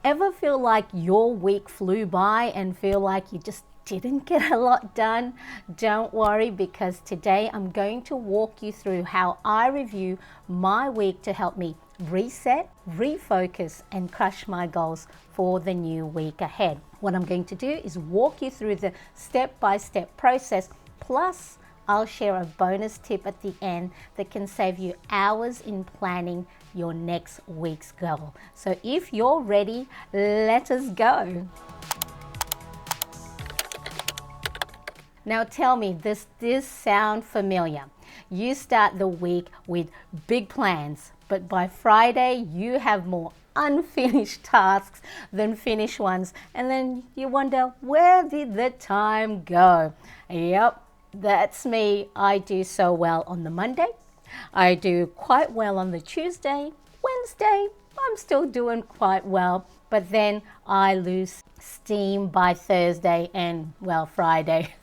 Ever feel like your week flew by and feel like you just didn't get a lot done? Don't worry, because today I'm going to walk you through how I review my week to help me reset, refocus, and crush my goals for the new week ahead. What I'm going to do is walk you through the step-by-step process, plus I'll share a bonus tip at the end that can save you hours in planning your next week's goal. So if you're ready, let us go. Now tell me, does this sound familiar? You start the week with big plans, but by Friday you have more unfinished tasks than finished ones, and then you wonder, where did the time go? Yep, that's me. I do so well on the Monday. I do quite well on the Tuesday. Wednesday, I'm still doing quite well, but then I lose steam by Thursday and, well, Friday.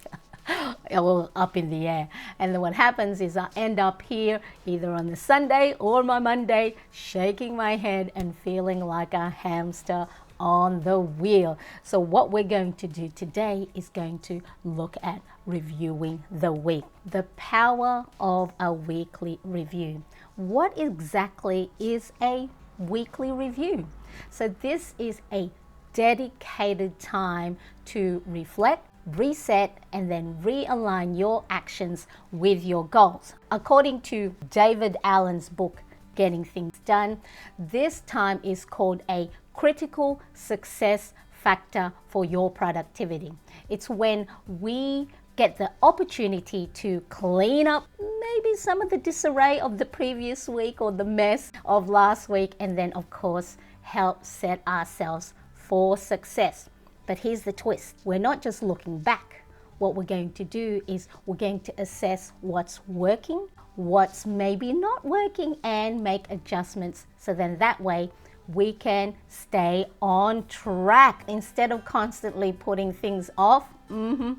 All up in the air. And then what happens is I end up here either on the Sunday or my Monday shaking my head and feeling like a hamster on the wheel. So what we're going to do today is going to look at reviewing the week. The power of a weekly review. What exactly is a weekly review? So this is a dedicated time to reflect, reset, and then realign your actions with your goals. According to David Allen's book, Getting Things Done, this time is called a critical success factor for your productivity. It's when we get the opportunity to clean up maybe some of the disarray of the previous week or the mess of last week, and then of course help set ourselves for success. But here's the twist. We're not just looking back. What we're going to do is we're going to assess what's working, what's maybe not working, and make adjustments, so then that way we can stay on track instead of constantly putting things off to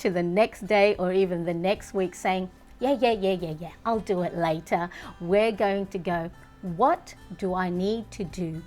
the next day or even the next week saying, yeah, I'll do it later. We're going to go, what do I need to do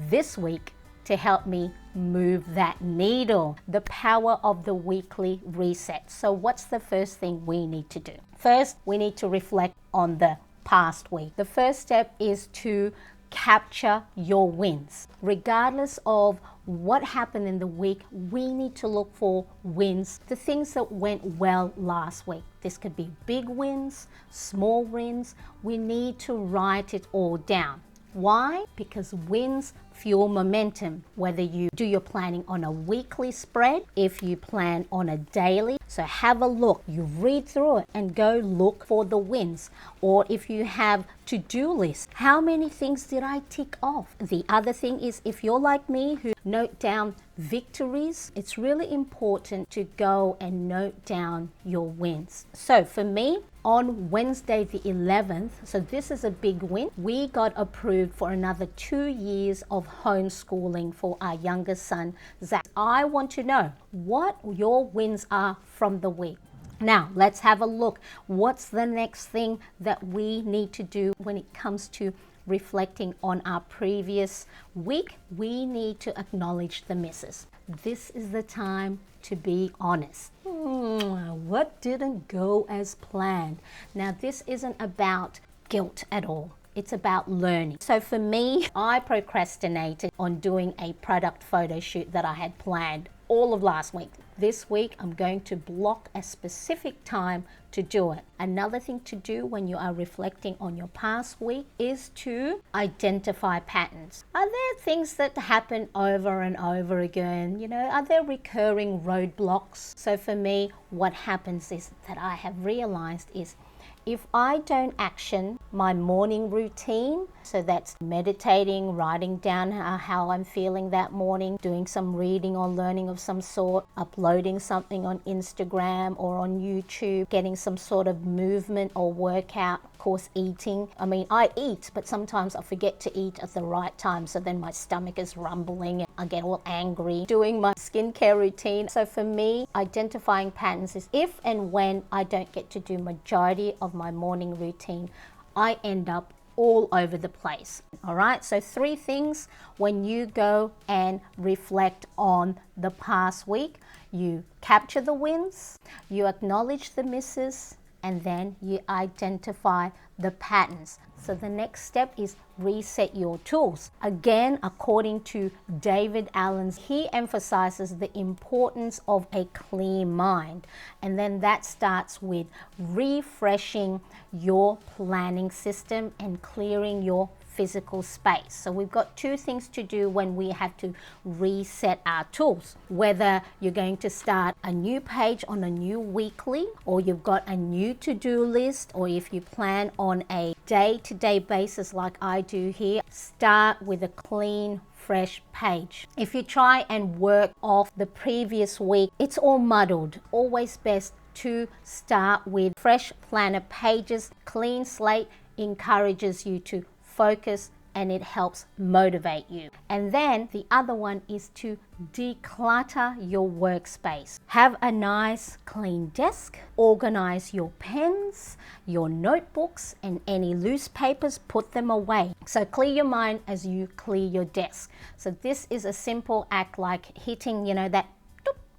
this week to help me move that needle? The power of the weekly reset. So what's the first thing we need to do? First, we need to reflect on the past week. The first step is to capture your wins. Regardless of what happened in the week, we need to look for wins, the things that went well last week. This could be big wins, small wins. We need to write it all down. Why? Because wins fuel momentum, whether you do your planning on a weekly spread, if you plan on a daily. So have a look, you read through it and go look for the wins. Or if you have to-do lists, how many things did I tick off? The other thing is, if you're like me who note down victories, it's really important to go and note down your wins. So for me, on Wednesday the 11th, so this is a big win, we got approved for another 2 years of homeschooling for our youngest son, Zach. I want to know what your wins are from the week. Now, let's have a look. What's the next thing that we need to do when it comes to reflecting on our previous week? We need to acknowledge the misses. This is the time to be honest. What didn't go as planned? Now, this isn't about guilt at all. It's about learning. So for me, I procrastinated on doing a product photo shoot that I had planned all of last week. This week, I'm going to block a specific time to do it. Another thing to do when you are reflecting on your past week is to identify patterns. Are there things that happen over and over again? You know, are there recurring roadblocks? So for me, what happens is that I have realized is if I don't action my morning routine, so that's meditating, writing down how I'm feeling that morning, doing some reading or learning of some sort, uploading something on Instagram or on YouTube, getting some sort of movement or workout, of course eating. I mean, I eat, but sometimes I forget to eat at the right time, so then my stomach is rumbling and I get all angry. Doing my skincare routine. So for me, identifying patterns is if and when I don't get to do majority of my morning routine, I end up all over the place. All right, so 3 things when you go and reflect on the past week: you capture the wins, you acknowledge the misses, and then you identify the patterns. So the next step is reset your tools. Again, according to David Allen, he emphasizes the importance of a clear mind. And then that starts with refreshing your planning system and clearing your physical space. So we've got 2 things to do when we have to reset our tools. Whether you're going to start a new page on a new weekly, or you've got a new to-do list, or if you plan on a day-to-day basis like I do here, start with a clean, fresh page. If you try and work off the previous week, it's all muddled. Always best to start with fresh planner pages. Clean slate encourages you to focus, and it helps motivate you. And then the other one is to declutter your workspace. Have a nice clean desk, organize your pens, your notebooks, and any loose papers, put them away. So clear your mind as you clear your desk. So this is a simple act like hitting, that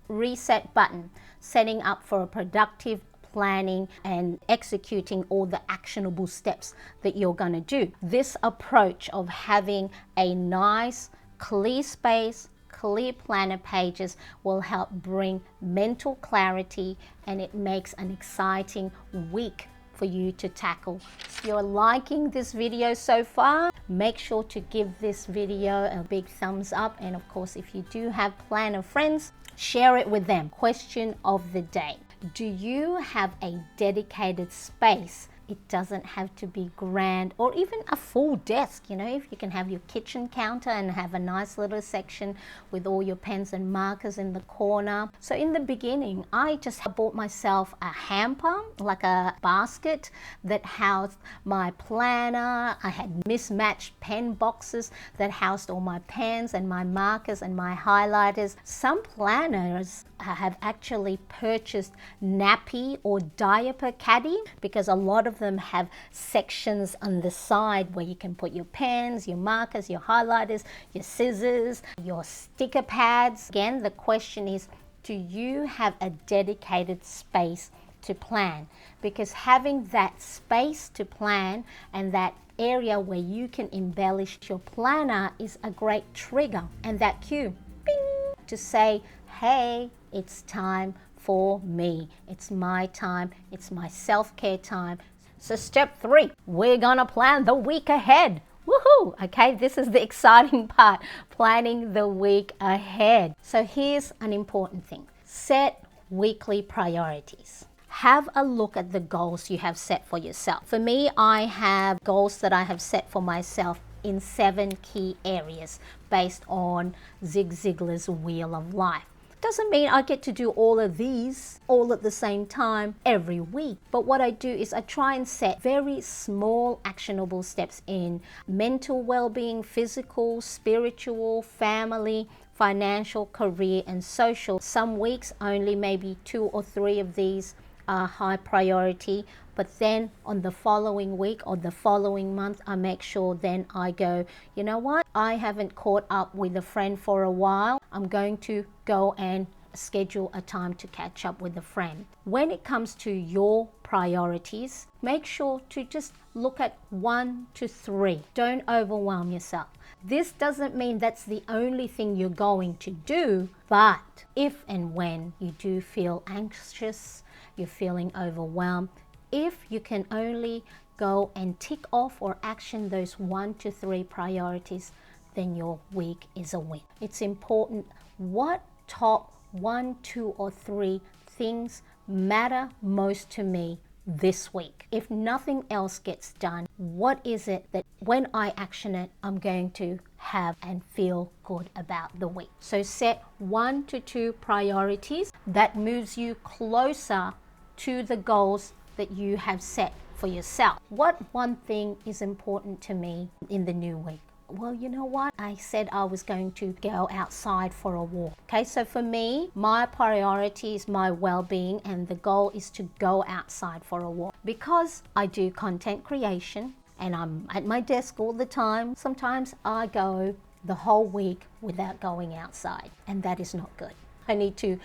reset button, setting up for a productive planning and executing all the actionable steps that you're going to do. This approach of having a nice, clear space, clear planner pages will help bring mental clarity, and it makes an exciting week for you to tackle. If you're liking this video so far, make sure to give this video a big thumbs up. And of course, if you do have planner friends, share it with them. Question of the day: do you have a dedicated space? It doesn't have to be grand or even a full desk. If you can have your kitchen counter and have a nice little section with all your pens and markers in the corner. So in the beginning, I just bought myself a hamper, like a basket that housed my planner. I had mismatched pen boxes that housed all my pens and my markers and my highlighters. Some planners have actually purchased nappy or diaper caddy, because a lot of them have sections on the side where you can put your pens, your markers, your highlighters, your scissors, your sticker pads. Again, the question is, do you have a dedicated space to plan? Because having that space to plan and that area where you can embellish your planner is a great trigger, and that cue, bing, to say, hey, it's time for me. It's my time. It's my self-care time. So step 3, we're gonna plan the week ahead. Woohoo! Okay, this is the exciting part, planning the week ahead. So here's an important thing. Set weekly priorities. Have a look at the goals you have set for yourself. For me, I have goals that I have set for myself in 7 key areas based on Zig Ziglar's Wheel of Life. Doesn't mean I get to do all of these all at the same time every week. But what I do is I try and set very small actionable steps in mental well-being, physical, spiritual, family, financial, career, and social. Some weeks only maybe 2 or 3 of these are high priority, but then on the following week or the following month, I make sure then I go, you know what, I haven't caught up with a friend for a while. I'm going to go and schedule a time to catch up with a friend. When it comes to your priorities, make sure to just look at 1 to 3. Don't overwhelm yourself. This doesn't mean that's the only thing you're going to do, but if and when you do feel anxious, you're feeling overwhelmed, if you can only go and tick off or action those 1 to 3 priorities, then your week is a win. It's important what top 1, 2, or 3 things matter most to me this week. If nothing else gets done, what is it that when I action it, I'm going to have and feel good about the week? So set 1 to 2 priorities that moves you closer to the goals that you have set for yourself. What one thing is important to me in the new week? Well, you know what? I said I was going to go outside for a walk. Okay, so for me, my priority is my well-being, and the goal is to go outside for a walk. Because I do content creation, and I'm at my desk all the time. Sometimes I go the whole week without going outside, and that is not good. I need to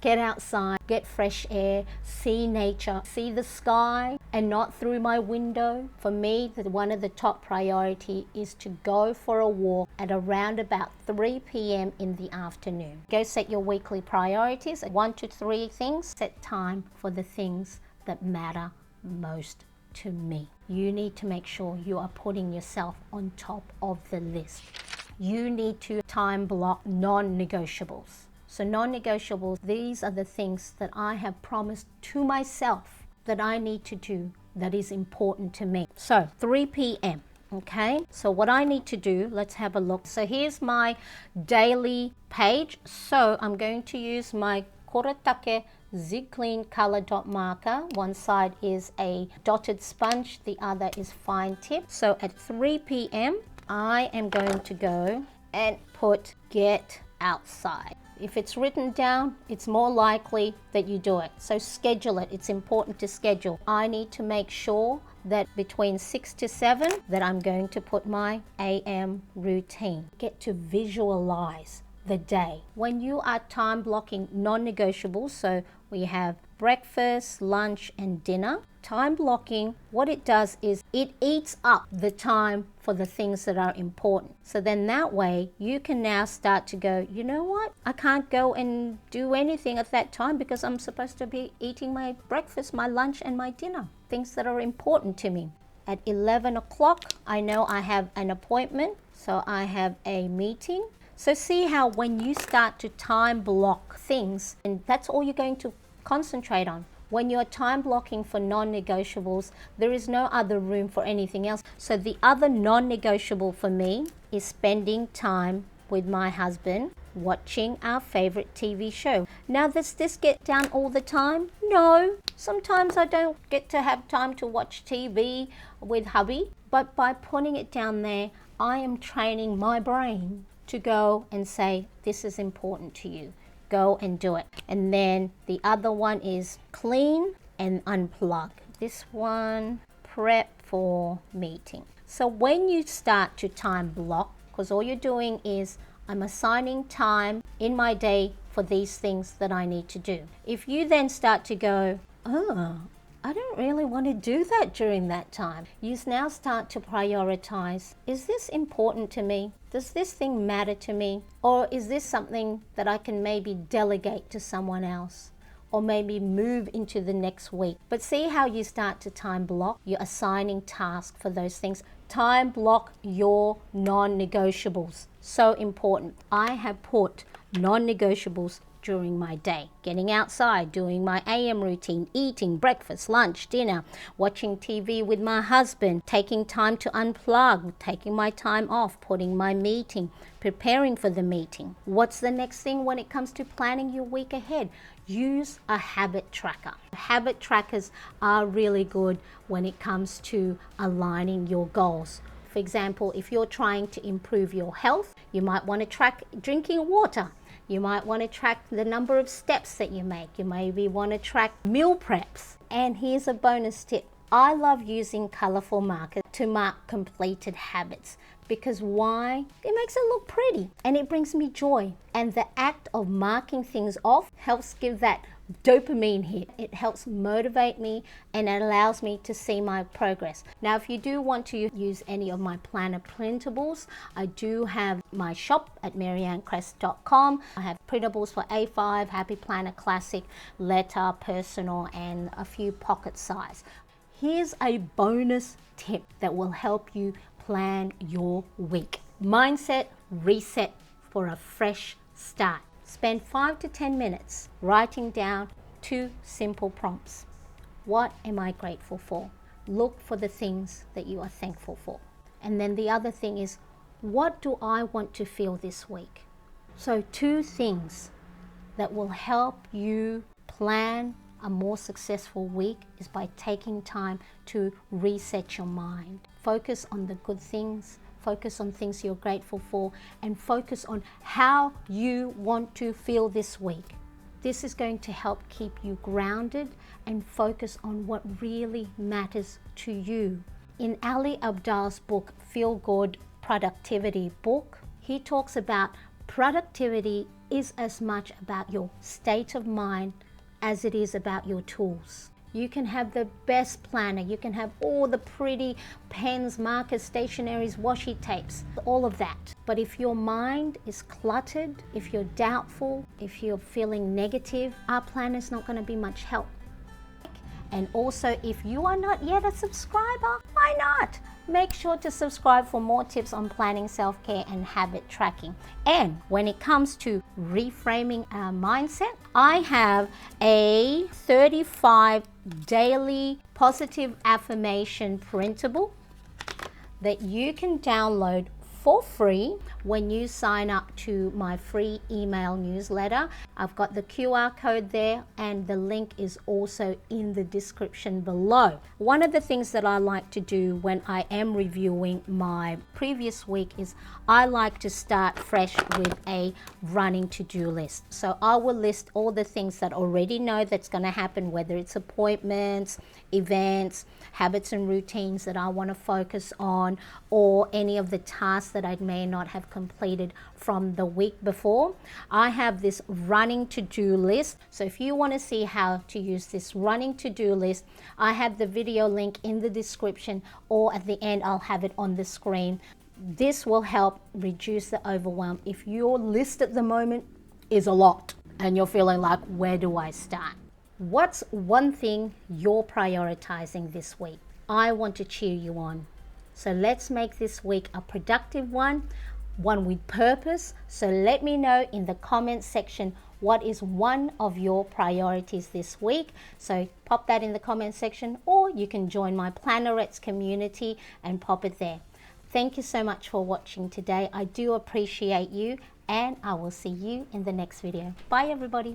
get outside, get fresh air, see nature, see the sky, and not through my window. For me, one of the top priority is to go for a walk at around about 3 p.m. in the afternoon. Go set your weekly priorities, 1 to 3 things. Set time for the things that matter most to me. You need to make sure you are putting yourself on top of the list. You need to time block non-negotiables. So non-negotiables, these are the things that I have promised to myself that I need to do that is important to me. So 3 p.m. Okay, so what I need to do, let's have a look. So here's my daily page. So I'm going to use my Koratake Zig Clean color dot marker. One side is a dotted sponge, the other is fine tip. So at 3 p.m. I am going to go and put get outside. If it's written down, it's more likely that you do it. So schedule it. It's important to schedule. I need to make sure that between 6 to 7 that I'm going to put my AM routine. Get to visualize the day. When you are time blocking non-negotiables, so we have breakfast, lunch, and dinner. Time blocking, what it does is it eats up the time for the things that are important. So then that way you can now start to go, you know what? I can't go and do anything at that time because I'm supposed to be eating my breakfast, my lunch, and my dinner. Things that are important to me. At 11 o'clock, I know I have an appointment, so I have a meeting. So see how when you start to time block things, and that's all you're going to concentrate on. When you're time blocking for non-negotiables, there is no other room for anything else. So the other non-negotiable for me is spending time with my husband watching our favorite TV show. Now, does this get done all the time? No. Sometimes I don't get to have time to watch TV with hubby, but by putting it down there, I am training my brain to go and say, this is important to you. Go and do it. And then the other one is clean and unplug. This one, prep for meeting. So when you start to time block, because all you're doing is I'm assigning time in my day for these things that I need to do. If you then start to go, oh, I don't really want to do that during that time. You now start to prioritize. Is this important to me? Does this thing matter to me? Or is this something that I can maybe delegate to someone else? Or maybe move into the next week? But see how you start to time block? You're assigning tasks for those things. Time block your non-negotiables. So important. I have put non-negotiables during my day. Getting outside, doing my AM routine, eating breakfast, lunch, dinner, watching TV with my husband, taking time to unplug, taking my time off, putting my meeting, preparing for the meeting. What's the next thing when it comes to planning your week ahead? Use a habit tracker. Habit trackers are really good when it comes to aligning your goals. For example, if you're trying to improve your health, you might want to track drinking water. You might want to track the number of steps that you make. You maybe want to track meal preps. And here's a bonus tip. I love using colorful markers to mark completed habits. Because why? It makes it look pretty and it brings me joy. And the act of marking things off helps give that dopamine hit. It helps motivate me and it allows me to see my progress. Now, if you do want to use any of my planner printables, I do have my shop at marianecresp.com. I have printables for A5, Happy Planner Classic, Letter, Personal, and a few pocket size. Here's a bonus tip that will help you plan your week. Mindset reset for a fresh start. Spend 5 to 10 minutes writing down 2 simple prompts. What am I grateful for? Look for the things that you are thankful for. And then the other thing is, what do I want to feel this week? So 2 things that will help you plan a more successful week is by taking time to reset your mind. Focus on the good things. Focus on things you're grateful for and focus on how you want to feel this week. This is going to help keep you grounded and focus on what really matters to you. In Ali Abdaal's book, Feel Good Productivity book, he talks about productivity is as much about your state of mind as it is about your tools. You can have the best planner, you can have all the pretty pens, markers, stationeries, washi tapes, all of that. But if your mind is cluttered, if you're doubtful, if you're feeling negative, our planner's not going to be much help. And also, if you are not yet a subscriber, why not? Make sure to subscribe for more tips on planning, self-care, and habit tracking. And when it comes to reframing our mindset, I have a 35 daily positive affirmation printable that you can download for free when you sign up to my free email newsletter. I've got the QR code there, and the link is also in the description below. One of the things that I like to do when I am reviewing my previous week is I like to start fresh with a running to-do list. So I will list all the things that I already know that's going to happen, whether it's appointments, events, habits and routines that I want to focus on, or any of the tasks that I may not have completed from the week before. I have this running to-do list. So if you want to see how to use this running to-do list, I have the video link in the description, or at the end I'll have it on the screen. This will help reduce the overwhelm if your list at the moment is a lot and you're feeling like, where do I start? What's one thing you're prioritizing this week? I want to cheer you on. So let's make this week a productive one with purpose. So let me know in the comments section what is one of your priorities this week. So pop that in the comments section, or you can join my Plannerettes community and pop it there. Thank you so much for watching today. I do appreciate you, and I will see you in the next video. Bye everybody.